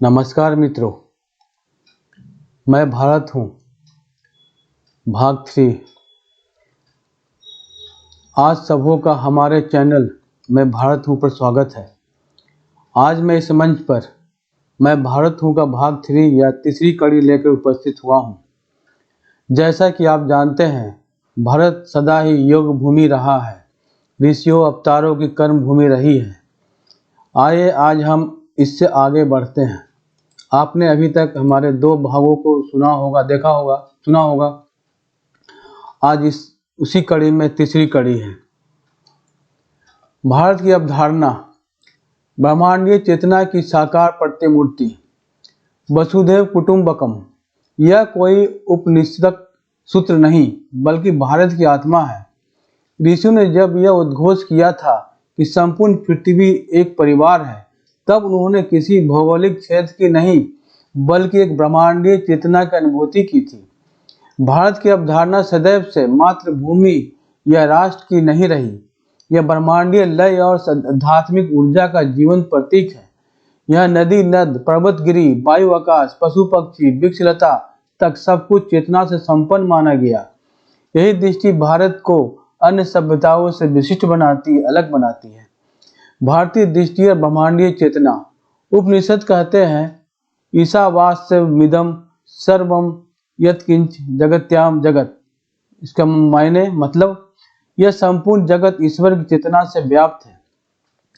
नमस्कार मित्रों, मैं भारत हूँ। भाग 3। आज सबों का हमारे चैनल मैं भारत हूँ पर स्वागत है। आज मैं इस मंच पर मैं भारत हूँ का भाग 3 या तीसरी कड़ी लेकर उपस्थित हुआ हूँ। जैसा कि आप जानते हैं, भारत सदा ही योग भूमि रहा है, ऋषियों अवतारों की कर्म भूमि रही है। आइए आज हम इससे आगे बढ़ते हैं। आपने अभी तक हमारे 2 भागों को सुना होगा। आज उसी कड़ी में तीसरी कड़ी है। भारत की अवधारणा ब्रह्मांडीय चेतना की साकार प्रतिमूर्ति, वसुधैव कुटुंबकम। यह कोई उपनिषदक सूत्र नहीं बल्कि भारत की आत्मा है। ऋषियों ने जब यह उद्घोष किया था कि संपूर्ण पृथ्वी एक परिवार है, तब उन्होंने किसी भौगोलिक क्षेत्र की नहीं बल्कि एक ब्रह्मांडीय चेतना की अनुभूति की थी। भारत की अवधारणा सदैव से मात्र भूमि या राष्ट्र की नहीं रही। यह ब्रह्मांडीय लय और आध्यात्मिक ऊर्जा का जीवन प्रतीक है। यह नदी नद पर्वत गिरी वायु आकाश पशु पक्षी वृक्षलता तक सब कुछ चेतना से संपन्न माना गया। यही दृष्टि भारत को अन्य सभ्यताओं से विशिष्ट अलग बनाती है। भारतीय दृष्टि और ब्रह्मांडीय चेतना। उपनिषद कहते हैं, ईशावास्यमिदं सर्वम यत्किंच जगत्याम जगत। इसका मायने यह संपूर्ण जगत ईश्वर की चेतना से व्याप्त है।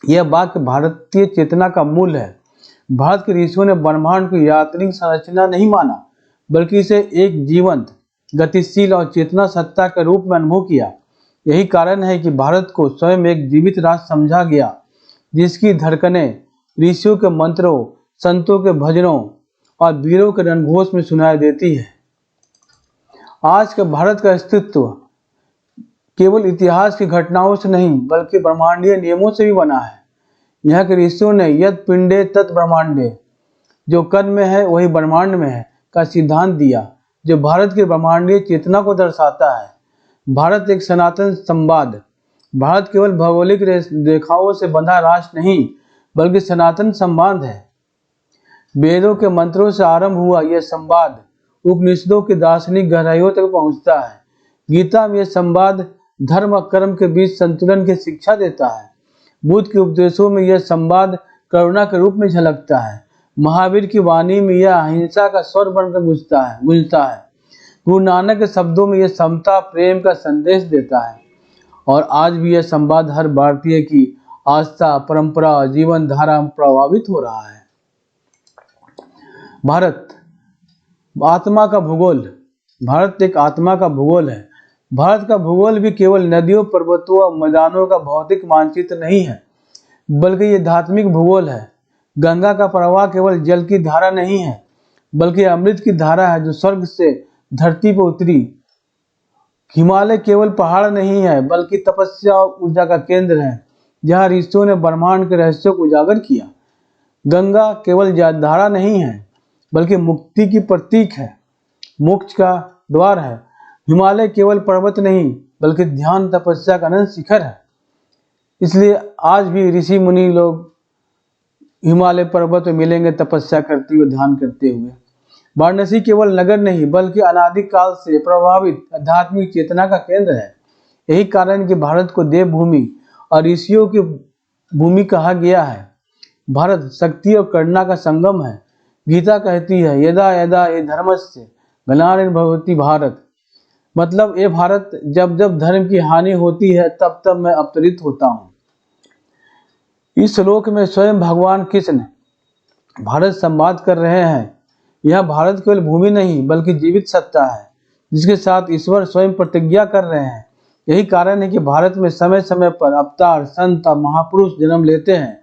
यह वाक्य भारतीय चेतना का मूल है। भारत के ऋषियों ने ब्रह्मांड को यात्रिक संरचना नहीं माना बल्कि इसे एक जीवंत, गतिशील और चेतना सत्ता के रूप में अनुभव किया। यही कारण है कि भारत को स्वयं एक जीवित राष्ट्र समझा गया, जिसकी धड़कनें ऋषियों के मंत्रों, संतों के भजनों और वीरों के रणघोष में सुनाई देती है। आज के भारत का अस्तित्व केवल इतिहास की घटनाओं से नहीं बल्कि ब्रह्मांडीय नियमों से भी बना है। यहाँ के ऋषियों ने यत् पिंडे तत् ब्रह्मांडे, जो कण में है वही ब्रह्मांड में है, का सिद्धांत दिया, जो भारत की ब्रह्मांडीय चेतना को दर्शाता है। भारत एक सनातन संवाद। भारत केवल भौगोलिक रेखाओं से बंधा राष्ट्र नहीं बल्कि सनातन संवाद है। वेदों के मंत्रों से आरंभ हुआ यह संवाद उपनिषदों की दार्शनिक गहराइयों तक पहुंचता है। गीता में यह संवाद धर्म और कर्म के बीच संतुलन की शिक्षा देता है। बुद्ध के उपदेशों में यह संवाद करुणा के रूप में झलकता है। महावीर की वाणी में यह अहिंसा का स्वर बनकर गूंजता है। गुरु नानक के शब्दों में यह समता प्रेम का संदेश देता है। और आज भी यह संवाद हर भारतीय की आस्था, परंपरा और जीवन धारा में प्रभावित हो रहा है। भारत आत्मा का भूगोल। भारत एक आत्मा का भूगोल है। भारत का भूगोल भी केवल नदियों, पर्वतों और मैदानों का भौतिक मानचित्र नहीं है बल्कि ये धात्मिक भूगोल है। गंगा का प्रवाह केवल जल की धारा नहीं है बल्कि अमृत की धारा है जो स्वर्ग से धरती पर उतरी। हिमालय केवल पहाड़ नहीं है बल्कि तपस्या और ऊर्जा का केंद्र है, जहाँ ऋषियों ने ब्रह्मांड के रहस्यों को उजागर किया। गंगा केवल धारा नहीं है बल्कि मुक्ति की प्रतीक है, मोक्ष का द्वार है। हिमालय केवल पर्वत नहीं बल्कि ध्यान तपस्या का अनंत शिखर है। इसलिए आज भी ऋषि मुनि लोग हिमालय पर्वत में मिलेंगे तपस्या करते हुए, ध्यान करते हुए। वाराणसी केवल नगर नहीं बल्कि अनादिकाल से प्रभावित आध्यात्मिक चेतना का केंद्र है। यही कारण कि भारत को देवभूमि और ऋषियों की भूमि कहा गया है। भारत शक्ति और करुणा का संगम है। गीता कहती है, यदा यदा हे धर्मस्य ग्लानिर्भवति भारत। ये भारत, जब जब धर्म की हानि होती है तब तब मैं अवतरित होता हूँ। इस श्लोक में स्वयं भगवान कृष्ण भारत संवाद कर रहे हैं। यह भारत केवल भूमि नहीं बल्कि जीवित सत्ता है जिसके साथ ईश्वर स्वयं प्रतिज्ञा कर रहे हैं। यही कारण है कि भारत में समय समय पर अवतार, संत और महापुरुष जन्म लेते हैं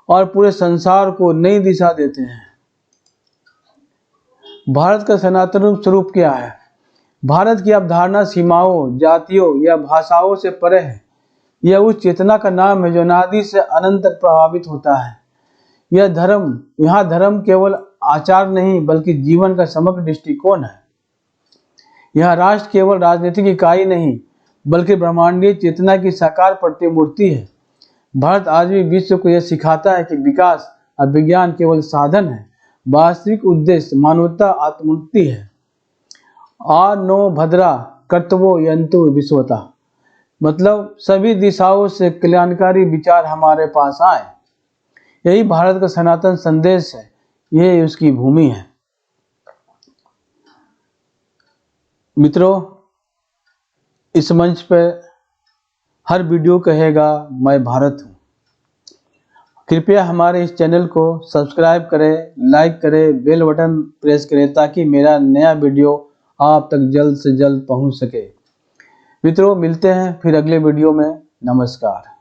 और पूरे संसार को नई दिशा देते हैं। भारत का सनातन स्वरूप क्या है? भारत की अवधारणा सीमाओं, जातियों या भाषाओं से परे है। यह उस चेतना का नाम है जो अनादि से अनंत तक प्रभावित होता है। यहाँ धर्म केवल आचार नहीं बल्कि जीवन का समग्र दृष्टिकोण है। यह राष्ट्र केवल राजनीतिक इकाई नहीं बल्कि ब्रह्मांडीय चेतना की साकार प्रतिमूर्ति है। भारत आज भी विश्व को यह सिखाता है कि विकास और विज्ञान केवल साधन है वास्तविक उद्देश्य मानवता आत्मोन्नति है। आ नो भद्रा कर्तव्यो यंतु विश्वता, मतलब सभी दिशाओं से कल्याणकारी विचार हमारे पास आए। यही भारत का सनातन संदेश है, यही उसकी भूमि है। मित्रों, इस मंच पर हर वीडियो कहेगा मैं भारत हूँ। कृपया हमारे इस चैनल को सब्सक्राइब करें, लाइक करें, बेल बटन प्रेस करें ताकि मेरा नया वीडियो आप तक जल्द से जल्द पहुँच सके। मित्रों, मिलते हैं फिर अगले वीडियो में। नमस्कार।